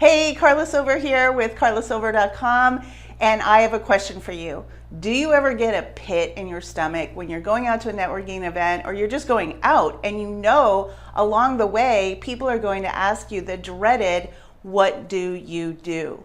Hey, Carla Silver here with carlasilver.com, and I have a question for you. Do you ever get a pit in your stomach when you're going out to a networking event, or you're just going out and you know along the way people are going to ask you the dreaded, what do you do?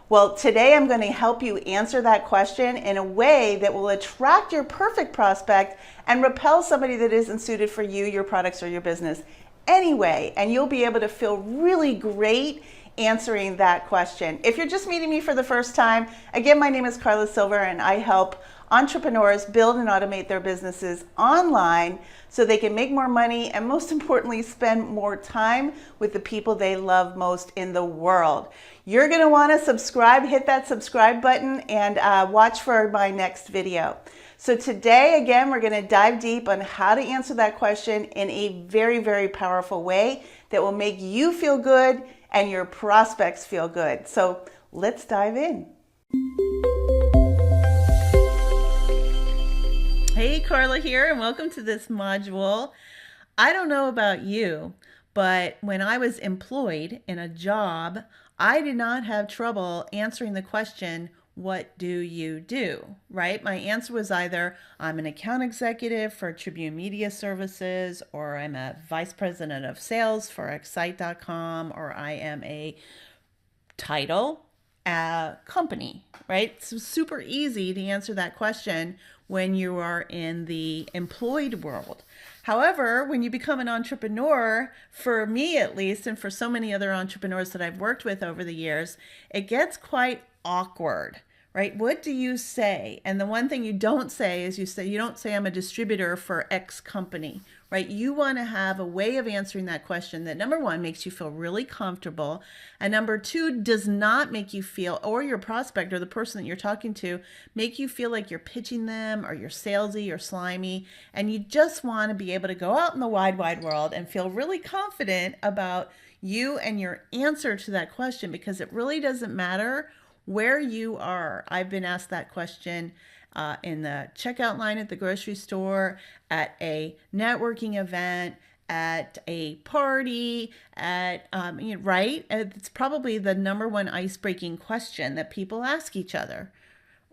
Well, today I'm going to help you answer that question in a way that will attract your perfect prospect and repel somebody that isn't suited for you, your products, or your business anyway. And you'll be able to feel really great answering that question. If you're just meeting me for the first time, again, my name is Carla Silver, and I help entrepreneurs build and automate their businesses online so they can make more money and, most importantly, spend more time with the people they love most in the world. You're going to want to subscribe, hit that subscribe button, and watch for my next video. So today, again, we're going to dive deep on how to answer that question in a very, very powerful way that will make you feel good and your prospects feel good. So let's dive in. Hey, Carla here, and welcome to this module. I don't know about you, but when I was employed in a job, I did not have trouble answering the question, what do you do, right? My answer was either I'm an account executive for Tribune Media Services, or I'm a vice president of sales for Excite.com, or I am a title company, right? It's super easy to answer that question when you are in the employed world. However, when you become an entrepreneur, for me at least, and for so many other entrepreneurs that I've worked with over the years, it gets quite awkward, right? What do you say? And the one thing you don't say is you don't say I'm a distributor for X company, right? You want to have a way of answering that question that, number one, makes you feel really comfortable, and number two, does not make you feel, or your prospect or the person that you're talking to, make you feel like you're pitching them or you're salesy or slimy, and you just want to be able to go out in the wide world and feel really confident about you and your answer to that question, because it really doesn't matter where you are. I've been asked that question in the checkout line at the grocery store, at a networking event, at a party, right? It's probably the number one ice-breaking question that people ask each other.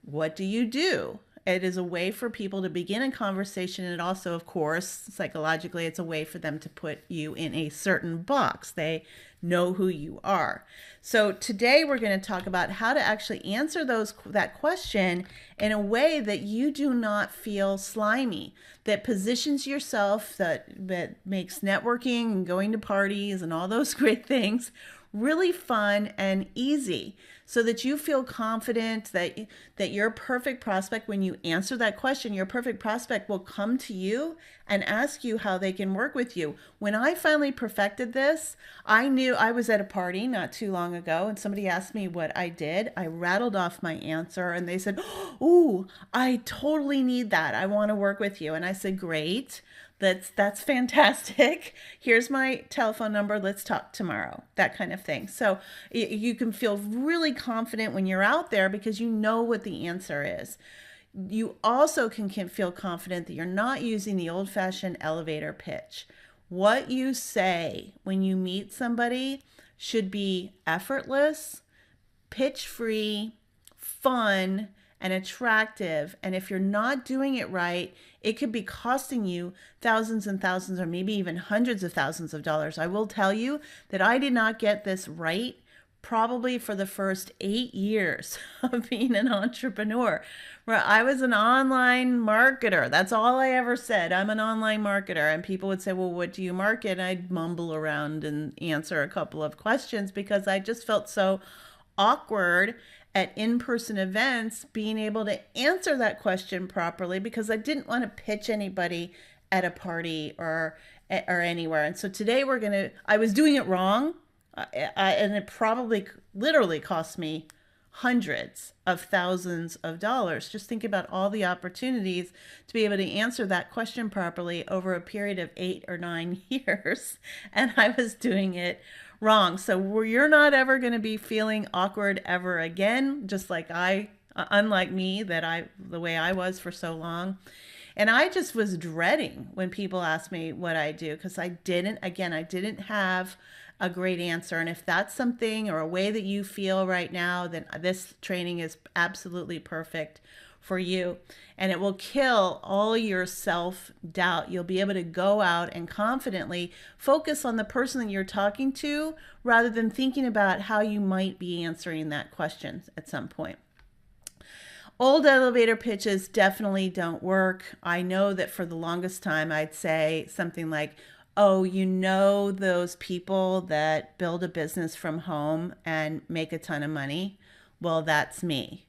What do you do? It is a way for people to begin a conversation, and also, of course, psychologically, it's a way for them to put you in a certain box. They know who you are. So today we're going to talk about how to actually answer that question in a way that you do not feel slimy, that positions yourself, that makes networking and going to parties and all those great things really fun and easy, so that you feel confident that your perfect prospect, when you answer that question, your perfect prospect will come to you and ask you how they can work with you. When I finally perfected this, I knew. I was at a party not too long ago, and somebody asked me what I did. I rattled off my answer, and they said, "Ooh, I totally need that. I want to work with you." And I said, "Great. That's fantastic. Here's my telephone number. Let's talk tomorrow." That kind of thing. So you can feel really confident when you're out there because you know what the answer is. You also can feel confident that you're not using the old-fashioned elevator pitch. What you say when you meet somebody should be effortless, pitch-free, fun, and attractive. And if you're not doing it right, it could be costing you thousands and thousands, or maybe even hundreds of thousands of dollars. I will tell you that I did not get this right probably for the first 8 years of being an entrepreneur, where I was an online marketer. That's all I ever said. I'm an online marketer. And people would say, "Well, what do you market?" And I'd mumble around and answer a couple of questions because I just felt so awkward at in-person events being able to answer that question properly, because I didn't want to pitch anybody at a party or anywhere. And so today I was doing it wrong, and it probably literally cost me hundreds of thousands of dollars. Just think about all the opportunities to be able to answer that question properly over a period of 8 or 9 years, and I was doing it wrong. So you're not ever going to be feeling awkward ever again, just like unlike me, the way I was for so long. And I just was dreading when people asked me what I do, because I didn't have a great answer. And if that's something or a way that you feel right now, then this training is absolutely perfect for you. And it will kill all your self-doubt. You'll be able to go out and confidently focus on the person that you're talking to rather than thinking about how you might be answering that question at some point. Old elevator pitches definitely don't work. I know that for the longest time I'd say something like, oh, you know those people that build a business from home and make a ton of money? Well, that's me.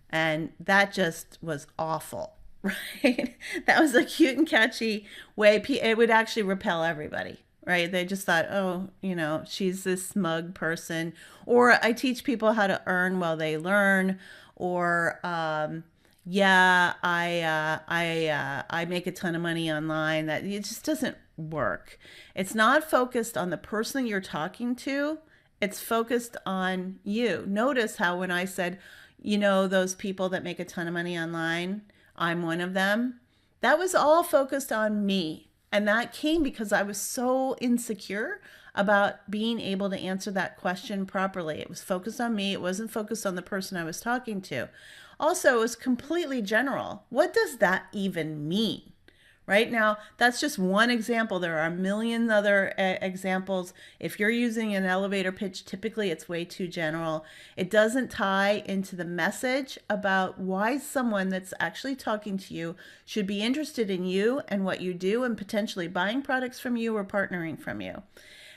And that just was awful, right? That was a cute and catchy way. It would actually repel everybody, right? They just thought, oh, she's this smug person. Or I teach people how to earn while they learn. Or, yeah, I make a ton of money online. That it just doesn't work. It's not focused on the person you're talking to. It's focused on you. Notice how when I said, those people that make a ton of money online, I'm one of them. That was all focused on me. And that came because I was so insecure about being able to answer that question properly. It was focused on me. It wasn't focused on the person I was talking to. Also, it was completely general. What does that even mean? Right now, that's just one example. There are a million other examples. If you're using an elevator pitch, typically it's way too general. It doesn't tie into the message about why someone that's actually talking to you should be interested in you and what you do and potentially buying products from you or partnering from you.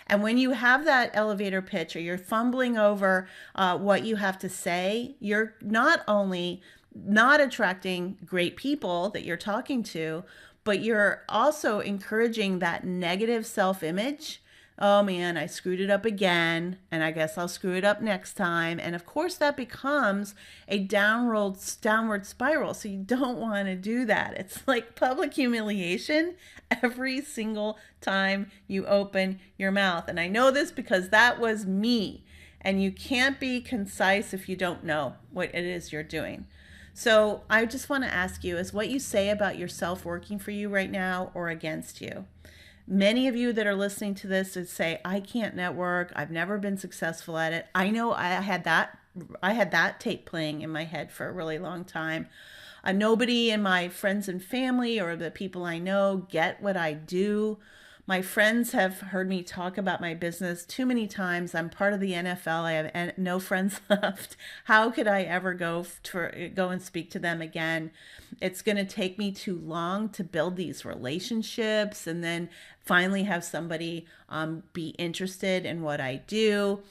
And when you have that elevator pitch or you're fumbling over what you have to say, you're not only not attracting great people that you're talking to, but you're also encouraging that negative self-image. Oh man, I screwed it up again, and I guess I'll screw it up next time. And of course that becomes a downward spiral. So you don't want to do that. It's like public humiliation every single time you open your mouth. And I know this because that was me. And you can't be concise if you don't know what it is you're doing. So I just want to ask you, is what you say about yourself working for you right now or against you? Many of you that are listening to this would say, I can't network. I've never been successful at it. I know I had that tape playing in my head for a really long time. Nobody in my friends and family or the people I know get what I do. My friends have heard me talk about my business too many times. I'm part of the NFL. I have no friends left. How could I ever go and speak to them again? It's going to take me too long to build these relationships and then finally have somebody be interested in what I do.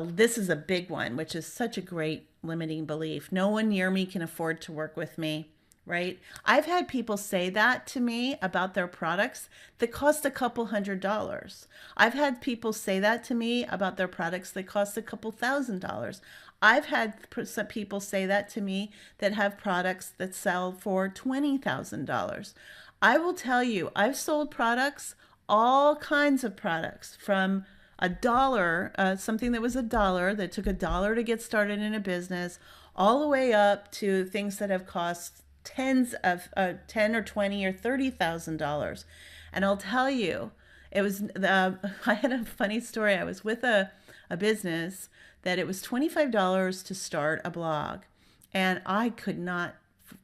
This is a big one, which is such a great limiting belief. No one near me can afford to work with me. Right? I've had people say that to me about their products that cost a couple $100. I've had people say that to me about their products that cost a couple $1,000. I've had some people say that to me that have products that sell for $20,000. I will tell you, I've sold products, all kinds of products, from $1, something that was $1 that took $1 to get started in a business, all the way up to things that have cost tens of $10 or $20 or $30,000. And I'll tell you, it was I had a funny story. I was with a business that it was $25 to start a blog, and I could not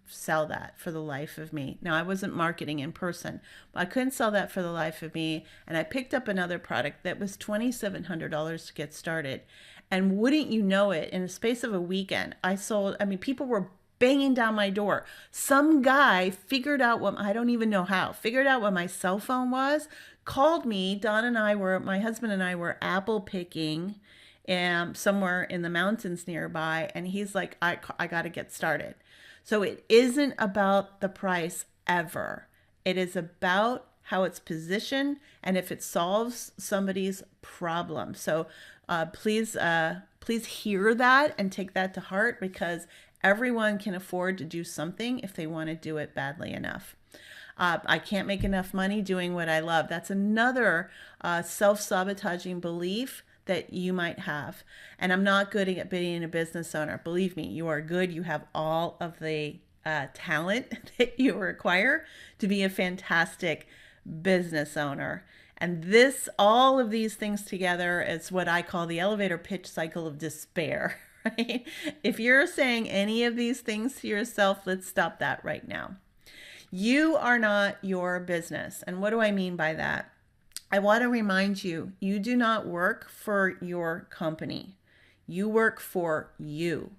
sell that for the life of me. Now, I wasn't marketing in person, but I couldn't sell that for the life of me. And I picked up another product that was $2,700 to get started. And wouldn't you know it, in the space of a weekend, people were banging down my door. Some guy figured out I don't even know how, figured out what my cell phone was, called me. My husband and I were apple picking somewhere in the mountains nearby. And he's like, I got to get started. So it isn't about the price ever. It is about how it's positioned and if it solves somebody's problem. So please hear that and take that to heart, because everyone can afford to do something if they want to do it badly enough. I can't make enough money doing what I love. That's another self-sabotaging belief that you might have. And I'm not good at being a business owner. Believe me, you are good. You have all of the talent that you require to be a fantastic business owner. And this, all of these things together is what I call the elevator pitch cycle of despair, right? If you're saying any of these things to yourself, let's stop that right now. You are not your business. And what do I mean by that? I want to remind you, you do not work for your company. You work for you.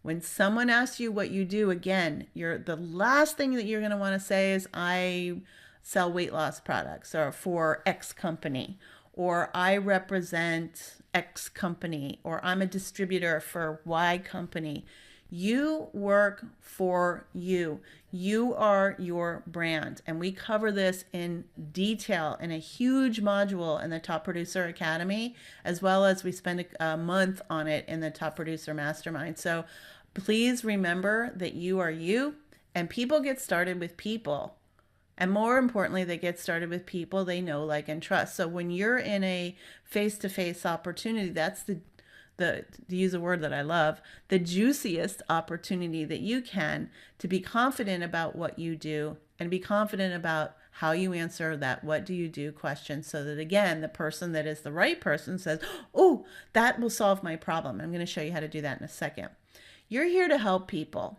When someone asks you what you do, again, the last thing that you're going to want to say is, I sell weight loss products, or for X company, or I represent X company, or I'm a distributor for Y company. You work for you. You are your brand. And we cover this in detail in a huge module in the Top Producer Academy, as well as we spend a month on it in the Top Producer Mastermind. So please remember that you are you, and people get started with people. And more importantly, they get started with people they know, like, and trust. So when you're in a face-to-face opportunity, that's to use a word that I love, the juiciest opportunity that you can to be confident about what you do and be confident about how you answer that what do you do question, so that, again, the person that is the right person says, oh, that will solve my problem. I'm going to show you how to do that in a second. You're here to help people,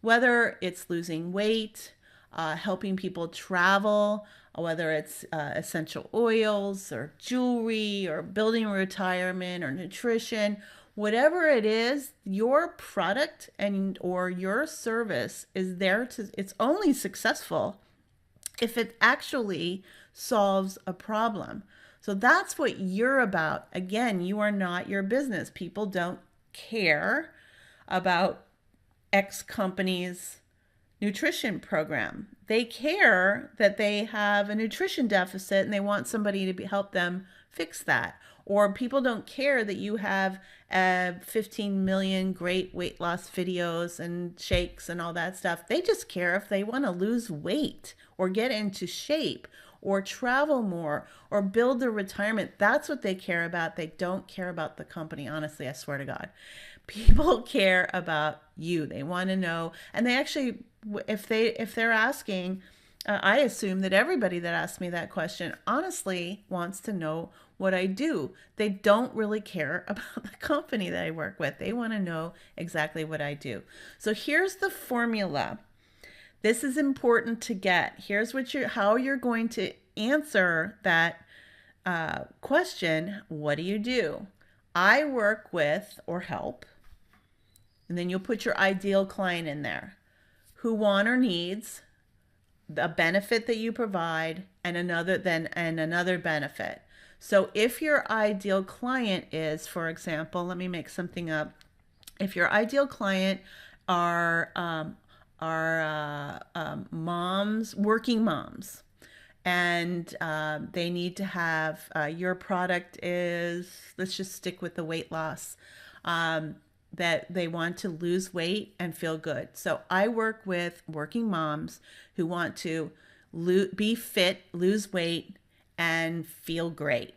whether it's losing weight, helping people travel, whether it's essential oils or jewelry or building retirement or nutrition, whatever it is, your product and or your service is there to, it's only successful if it actually solves a problem. So that's what you're about. Again, you are not your business. People don't care about X company's nutrition program. They care that they have a nutrition deficit and they want somebody to help them fix that. Or people don't care that you have 15 million great weight loss videos and shakes and all that stuff. They just care if they want to lose weight or get into shape or travel more or build their retirement. That's what they care about. They don't care about the company. Honestly, I swear to God. People care about you. They want to know, and they actually, if they're asking, I assume that everybody that asks me that question honestly wants to know what I do. They don't really care about the company that I work with. They want to know exactly what I do. So here's the formula. This is important to get. Here's how you're going to answer that question. What do you do? I work with or help. And then you'll put your ideal client in there, who want or needs a benefit that you provide and another benefit. So if your ideal client is, for example, let me make something up. If your ideal client are moms, working moms, and they need to have, your product is, let's just stick with the weight loss, that they want to lose weight and feel good. So I work with working moms who want to be fit, lose weight, and feel great.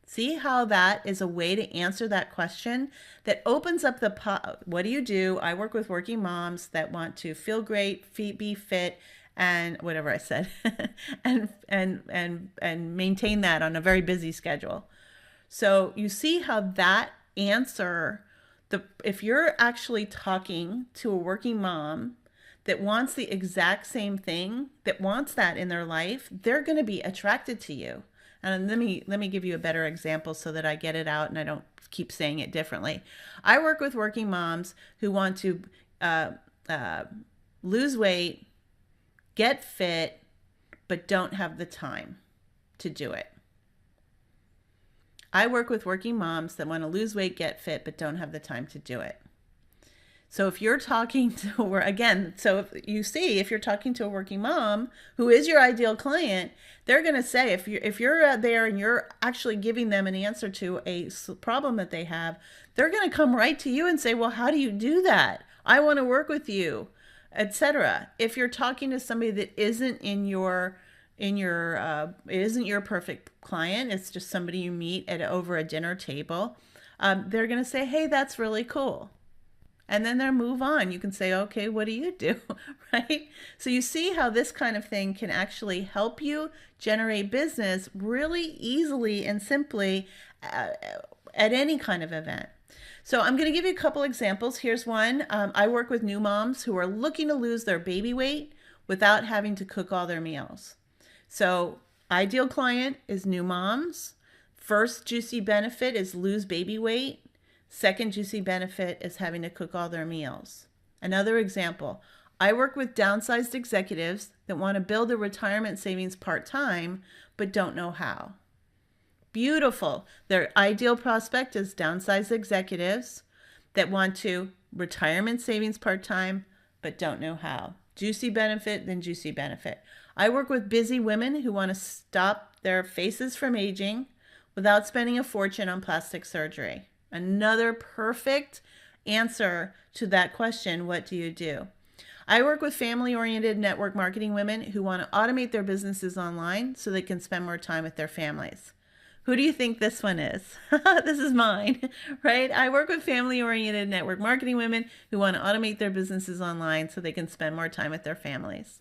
See how that is a way to answer that question that opens up what do you do? I work with working moms that want to feel great, be fit, and whatever I said, and maintain that on a very busy schedule. So you see how that answer, if you're actually talking to a working mom that wants the exact same thing, that wants that in their life, they're going to be attracted to you. And let me give you a better example so that I get it out and I don't keep saying it differently. I work with working moms who want to lose weight, get fit, but don't have the time to do it. I work with working moms that want to lose weight, get fit, but don't have the time to do it. So if you're talking to, again, so if you're talking to a working mom who is your ideal client, they're going to say, if you're out there and you're actually giving them an answer to a problem that they have, they're going to come right to you and say, well, how do you do that? I want to work with you, etc. If you're talking to somebody that isn't isn't your perfect client, it's just somebody you meet over a dinner table, they're going to say, hey, that's really cool. and then they move on. You can say, okay, what do you do? Right? So you see how this kind of thing can actually help you generate business really easily and simply at any kind of event. So I'm going to give you a couple examples. Here's one. I work with new moms who are looking to lose their baby weight without having to cook all their meals. So ideal client is new moms. First juicy benefit is lose baby weight. Second juicy benefit is having to cook all their meals. Another example, I work with downsized executives that want to build a retirement savings part-time but don't know how. Beautiful. Their ideal prospect is downsized executives that want to retirement savings part-time but don't know how. Juicy benefit, then juicy benefit. I work with busy women who want to stop their faces from aging without spending a fortune on plastic surgery. Another perfect answer to that question, what do you do? I work with family-oriented network marketing women who want to automate their businesses online so they can spend more time with their families. Who do you think this one is? This is mine, right? I work with family-oriented network marketing women who want to automate their businesses online so they can spend more time with their families.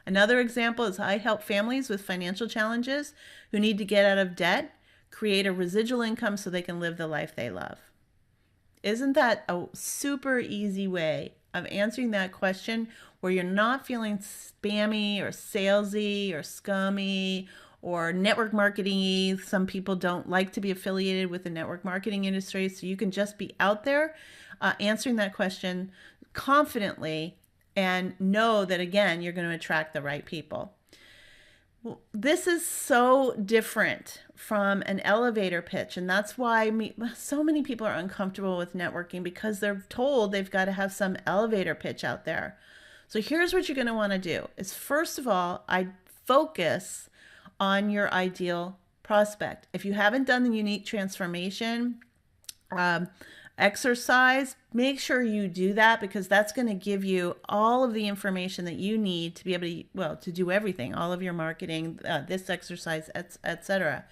Another example is I help families with financial challenges who need to get out of debt, create a residual income so they can live the life they love. Isn't that a super easy way of answering that question where you're not feeling spammy or salesy or scummy or network marketing-y? Some people don't like to be affiliated with the network marketing industry, so you can just be out there answering that question confidently and know that, again, you're going to attract the right people. Well, this is so different from an elevator pitch, and that's why so many people are uncomfortable with networking, because they're told they've got to have some elevator pitch out there. So here's what you're going to want to do is, first of all, I focus on your ideal prospect. If you haven't done the unique transformation exercise, make sure you do that, because that's going to give you all of the information that you need to be able to, well, to do everything, all of your marketing, this exercise, etc.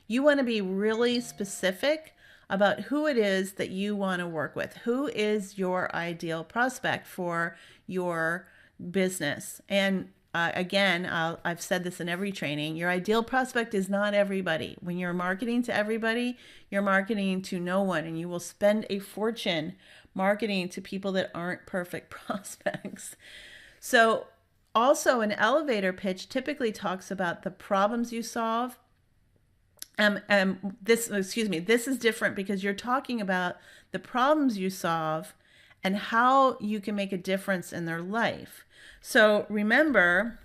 You want to be really specific about who it is that you want to work with. Who is your ideal prospect for your business? And again, I've said this in every training, your ideal prospect is not everybody. When you're marketing to everybody, you're marketing to no one, and you will spend a fortune marketing to people that aren't perfect prospects. So also an elevator pitch typically talks about the problems you solve. This is different because you're talking about the problems you solve and how you can make a difference in their life. So remember,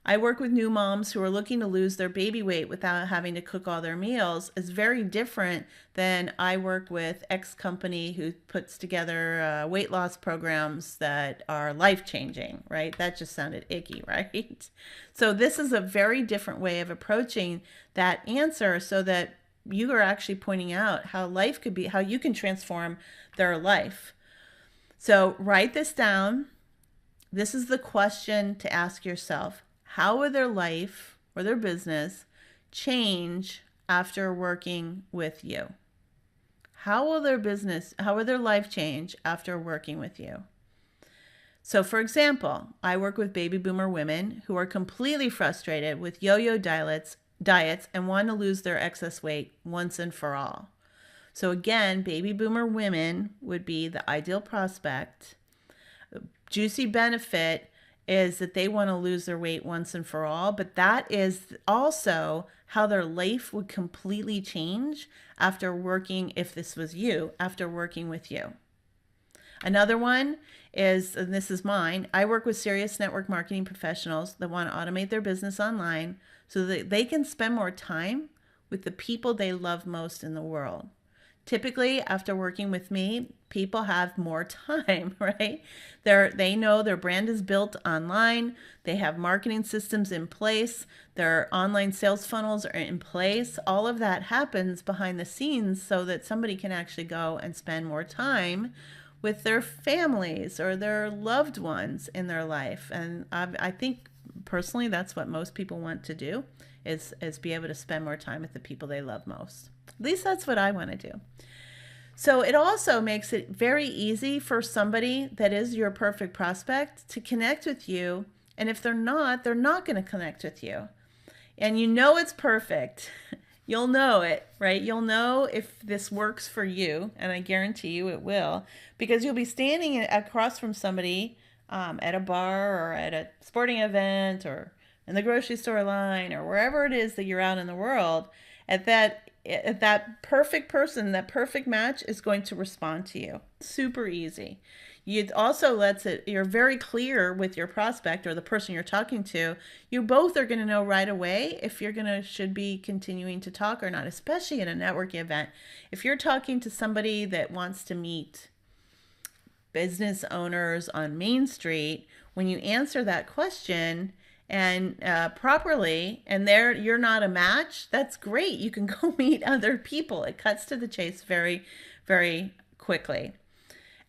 I work with new moms who are looking to lose their baby weight without having to cook all their meals. Is very different than I work with X company who puts together weight loss programs that are life-changing, right? That just sounded icky, right? So this is a very different way of approaching that answer, so that you are actually pointing out how life could be, how you can transform their life. So write this down. This is the question to ask yourself. How will their life or their business change after working with you? How will their life change after working with you? So for example, I work with baby boomer women who are completely frustrated with yo-yo diets and want to lose their excess weight once and for all. So again, baby boomer women would be the ideal prospect. Juicy benefit is that they want to lose their weight once and for all, but that is also how their life would completely change after working, if this was you, after working with you. Another one is, and this is mine, I work with serious network marketing professionals that want to automate their business online so that they can spend more time with the people they love most in the world. Typically, after working with me, people have more time, right? They know their brand is built online. They have marketing systems in place. Their online sales funnels are in place. All of that happens behind the scenes so that somebody can actually go and spend more time with their families or their loved ones in their life. And I think personally, that's what most people want to do, is be able to spend more time with the people they love most. At least that's what I want to do. So it also makes it very easy for somebody that is your perfect prospect to connect with you. And if they're not going to connect with you. And you know it's perfect. You'll know it, right? You'll know if this works for you, and I guarantee you it will, because you'll be standing across from somebody at a bar or at a sporting event or in the grocery store line or wherever it is that you're out in the world. At that perfect person, that perfect match is going to respond to you. Super easy. It also lets it, you're very clear with your prospect or the person you're talking to. You both are going to know right away if should be continuing to talk or not, especially in a networking event. If you're talking to somebody that wants to meet business owners on Main Street, when you answer that question and properly, and you're not a match, that's great. You can go meet other people. It cuts to the chase very, very quickly.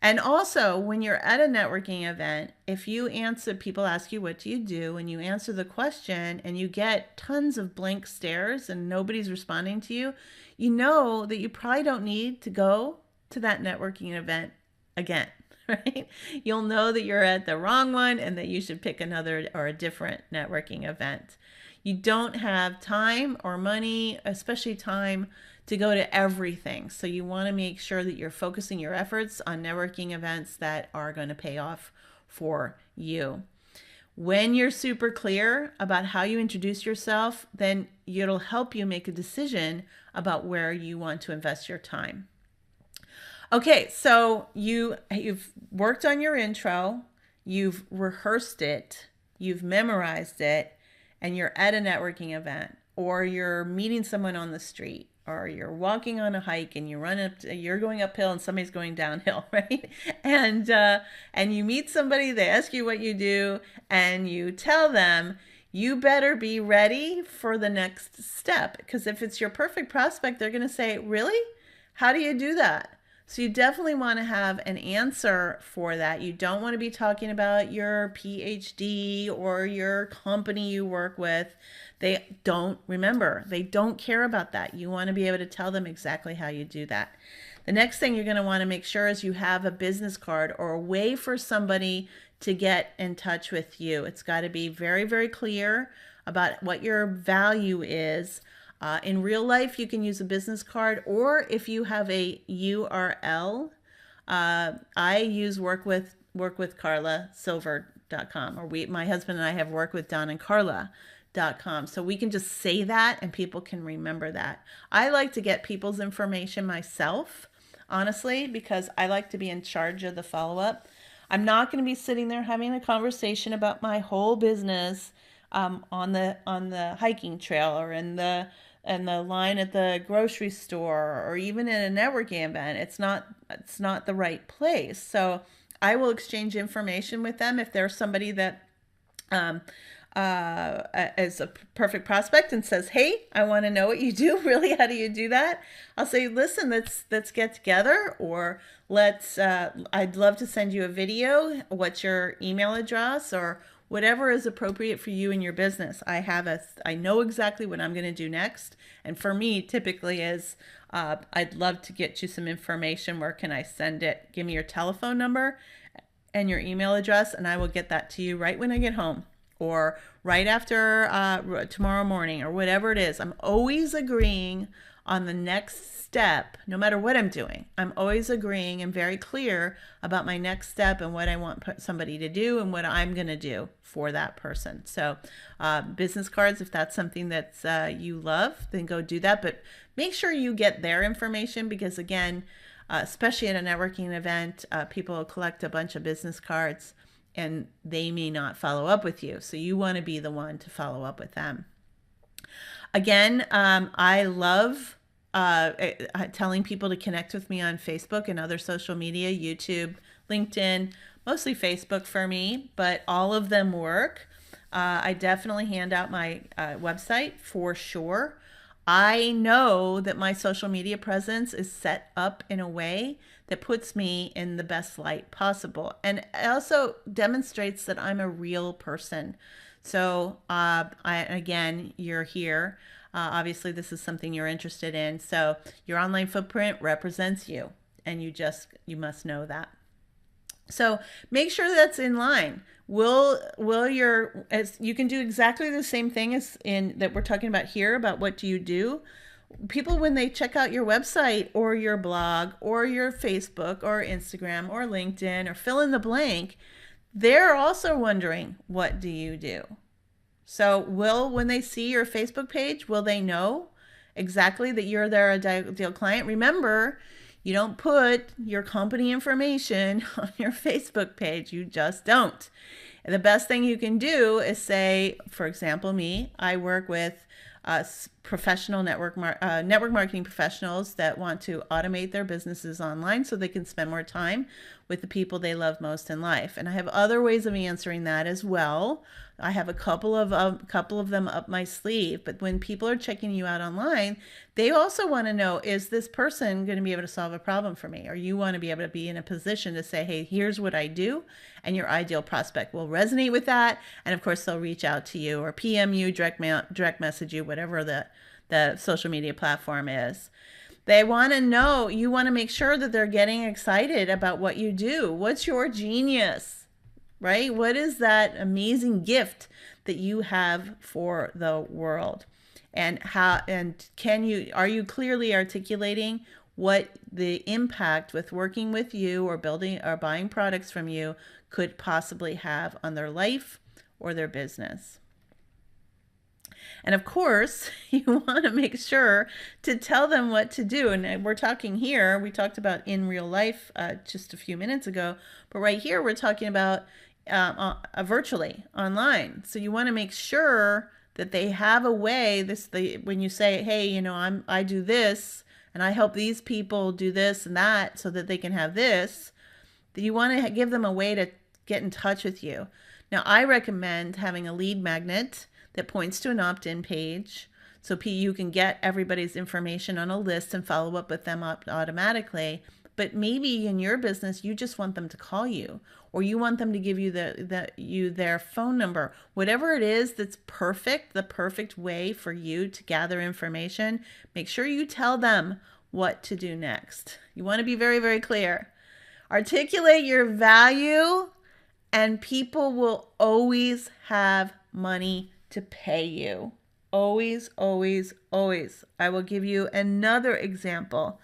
And also, when you're at a networking event, if you answer, people ask you, what do you do? And you answer the question and you get tons of blank stares and nobody's responding to you, you know that you probably don't need to go to that networking event again, right? You'll know that you're at the wrong one and that you should pick another or a different networking event. You don't have time or money, especially time, to go to everything. So you want to make sure that you're focusing your efforts on networking events that are going to pay off for you. When you're super clear about how you introduce yourself, then it'll help you make a decision about where you want to invest your time. Okay, so you've worked on your intro, you've rehearsed it, you've memorized it, and you're at a networking event, or you're meeting someone on the street, or you're walking on a hike and you're going uphill and somebody's going downhill, right? And you meet somebody, they ask you what you do, and you tell them, you better be ready for the next step. Because if it's your perfect prospect, they're going to say, really? How do you do that? So you definitely want to have an answer for that. You don't want to be talking about your PhD or your company you work with. They don't care about that. You want to be able to tell them exactly how you do that. The next thing you're going to want to make sure is you have a business card or a way for somebody to get in touch with you. It's got to be very, very clear about what your value is. In real life, you can use a business card, or if you have a URL, I use workwithcarlasilver.com, or my husband and I have workwithdonandcarla.com. So we can just say that and people can remember that. I like to get people's information myself, honestly, because I like to be in charge of the follow-up. I'm not going to be sitting there having a conversation about my whole business on the hiking trail or in the line at the grocery store or even in a networking event. It's not the right place. So I will exchange information with them if there's somebody that is a perfect prospect and says, hey, I want to know what you do. Really, how do you do that? I'll say, listen, let's get together, or I'd love to send you a video. What's your email address, or whatever is appropriate for you and your business. I know exactly what I'm going to do next. And for me, typically is, I'd love to get you some information. Where can I send it? Give me your telephone number and your email address, and I will get that to you right when I get home, or right after tomorrow morning, or whatever it is. I'm always agreeing on the next step, no matter what I'm doing. I'm always agreeing and very clear about my next step and what I want somebody to do and what I'm going to do for that person. So business cards, if that's something that you love, then go do that. But make sure you get their information, because again, especially at a networking event, people collect a bunch of business cards and they may not follow up with you. So you want to be the one to follow up with them. Again, I love telling people to connect with me on Facebook and other social media, YouTube, LinkedIn, mostly Facebook for me, but all of them work. I definitely hand out my website for sure. I know that my social media presence is set up in a way that puts me in the best light possible. And it also demonstrates that I'm a real person. So again, you're here. Obviously, this is something you're interested in. So your online footprint represents you. and you must know that. So make sure that's in line. Will your, as you can do exactly the same thing as in that we're talking about here about what do you do. People, when they check out your website or your blog or your Facebook or Instagram or LinkedIn or fill in the blank, they're also wondering, what do you do? So when they see your Facebook page, will they know exactly that you're their ideal client? Remember, you don't put your company information on your Facebook page. You just don't. And the best thing you can do is say, for example, me, I work with professional network marketing professionals that want to automate their businesses online so they can spend more time with the people they love most in life. And I have other ways of answering that as well. I have a couple of them up my sleeve. But when people are checking you out online, they also want to know, is this person going to be able to solve a problem for me? Or you want to be able to be in a position to say, hey, here's what I do. And your ideal prospect will resonate with that. And of course, they'll reach out to you or PM you, direct message you, whatever the social media platform is. They want to know, you want to make sure that they're getting excited about what you do. What's your genius, right? What is that amazing gift that you have for the world? And are you clearly articulating what the impact with working with you or building or buying products from you could possibly have on their life or their business? And of course, you want to make sure to tell them what to do. And we're talking here, we talked about in real life just a few minutes ago, but right here we're talking about virtually, online. So you want to make sure that they have a way, when you say, hey, I do this, and I help these people do this and that so that they can have this, that you want to give them a way to get in touch with you. Now, I recommend having a lead magnet that points to an opt-in page so you can get everybody's information on a list and follow up with them automatically. But maybe in your business, you just want them to call you, or you want them to give you their phone number. Whatever it is that's perfect, the perfect way for you to gather information, make sure you tell them what to do next. You want to be very, very clear. Articulate your value, and people will always have money to pay you. Always, always, always. I will give you another example.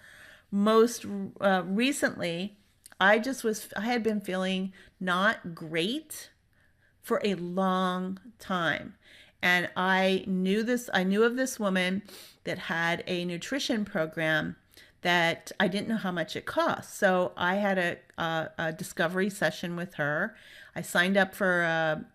Most recently, I had been feeling not great for a long time. And I knew of this woman that had a nutrition program that I didn't know how much it cost. So I had a discovery session with her. I signed up to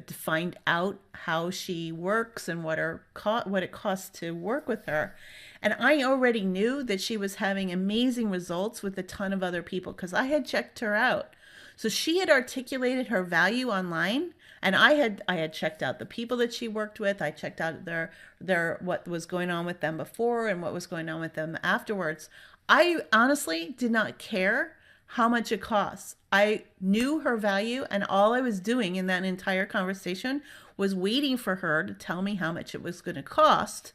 find out how she works and what it costs to work with her. And I already knew that she was having amazing results with a ton of other people because I had checked her out. So she had articulated her value online, and I had checked out the people that she worked with. I checked out their what was going on with them before and what was going on with them afterwards. I honestly did not care how much it costs. I knew her value, and all I was doing in that entire conversation was waiting for her to tell me how much it was going to cost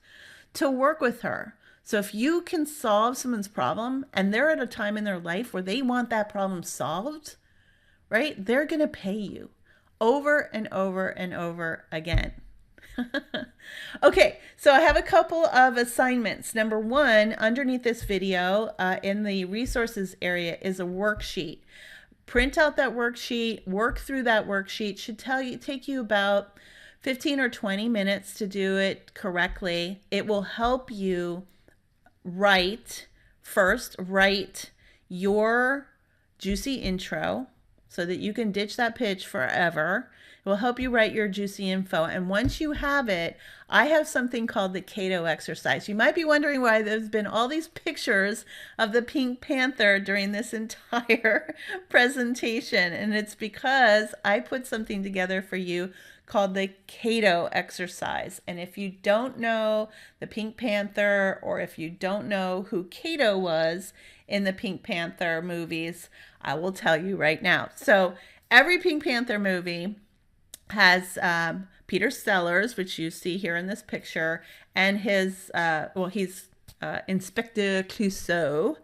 to work with her. So if you can solve someone's problem and they're at a time in their life where they want that problem solved, right? They're going to pay you over and over and over again. Okay, so I have a couple of assignments. Number one, underneath this video in the resources area is a worksheet. Print out that worksheet, work through that worksheet. Should take you about 15 or 20 minutes to do it correctly. It will help you write your juicy intro so that you can ditch that pitch forever. It will help you write your juicy info. And once you have it, I have something called the Cato Exercise. You might be wondering why there's been all these pictures of the Pink Panther during this entire presentation. And it's because I put something together for you called the Cato Exercise. And if you don't know the Pink Panther, or if you don't know who Cato was in the Pink Panther movies, I will tell you right now. So every Pink Panther movie has Peter Sellers, which you see here in this picture, and his, he's Inspector Clouseau,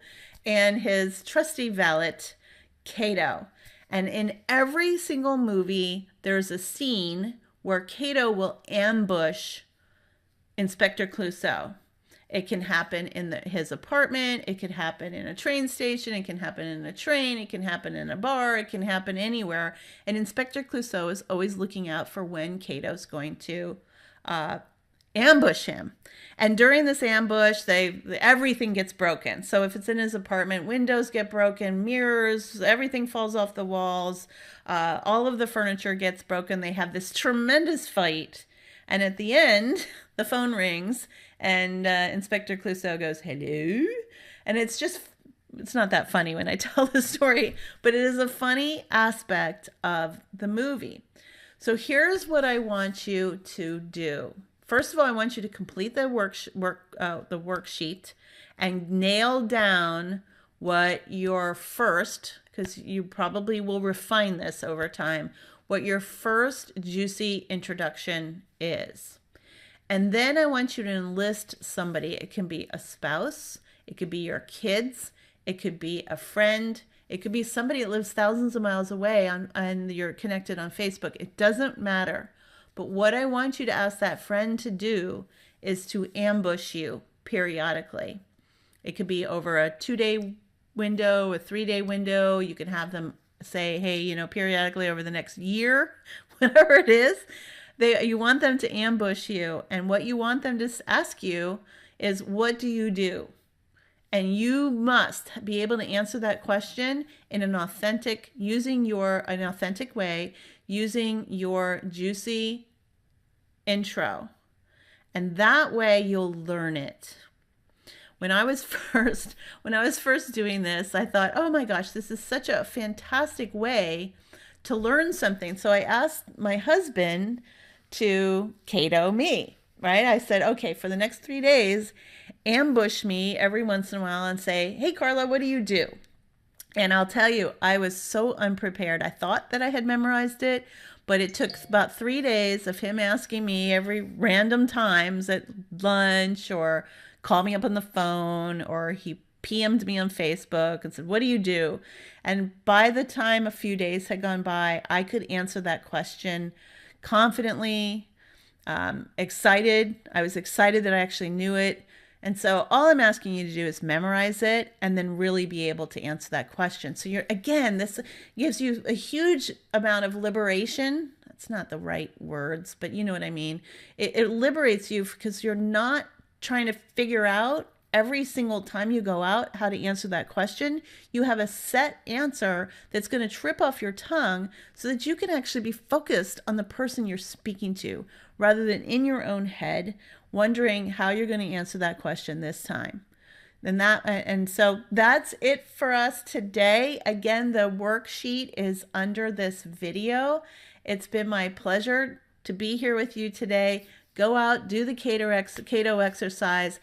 and his trusty valet, Cato. And in every single movie, there's a scene where Cato will ambush Inspector Clouseau. It can happen in his apartment. It could happen in a train station. It can happen in a train. It can happen in a bar. It can happen anywhere. And Inspector Clouseau is always looking out for when Cato's going to ambush him. And during this ambush, everything gets broken. So if it's in his apartment, windows get broken, mirrors, everything falls off the walls, all of the furniture gets broken. They have this tremendous fight. And at the end, the phone rings and Inspector Clouseau goes, "Hello?" And it's not that funny when I tell the story, but it is a funny aspect of the movie. So here's what I want you to do. First of all, I want you to complete the worksheet and nail down what your first, because you probably will refine this over time, what your first juicy introduction is. And then I want you to enlist somebody. It can be a spouse, it could be your kids, it could be a friend, it could be somebody that lives thousands of miles away and you're connected on Facebook. It doesn't matter. But what I want you to ask that friend to do is to ambush you periodically. It could be over a 2-day window, a 3-day window. You can have them say, hey, periodically over the next year, whatever it is. You want them to ambush you. And what you want them to ask you is, what do you do? And you must be able to answer that question in an authentic way, using your juicy intro. And that way you'll learn it. When I was first doing this, I thought, oh my gosh, this is such a fantastic way to learn something. So I asked my husband to Cato me, right? I said, okay, for the next 3 days, ambush me every once in a while and say, hey, Carla, what do you do? And I'll tell you, I was so unprepared. I thought that I had memorized it, but it took about 3 days of him asking me every random times at lunch, or call me up on the phone, or he PM'd me on Facebook and said, what do you do? And by the time a few days had gone by, I could answer that question confidently, excited. I was excited that I actually knew it. And so all I'm asking you to do is memorize it and then really be able to answer that question. So this gives you a huge amount of liberation. That's not the right words, but you know what I mean. It liberates you because you're not trying to figure out every single time you go out how to answer that question. You have a set answer that's going to trip off your tongue so that you can actually be focused on the person you're speaking to rather than in your own head wondering how you're going to answer that question this time. And so that's it for us today. Again, the worksheet is under this video. It's been my pleasure to be here with you today. Go out, do the Cato exercise.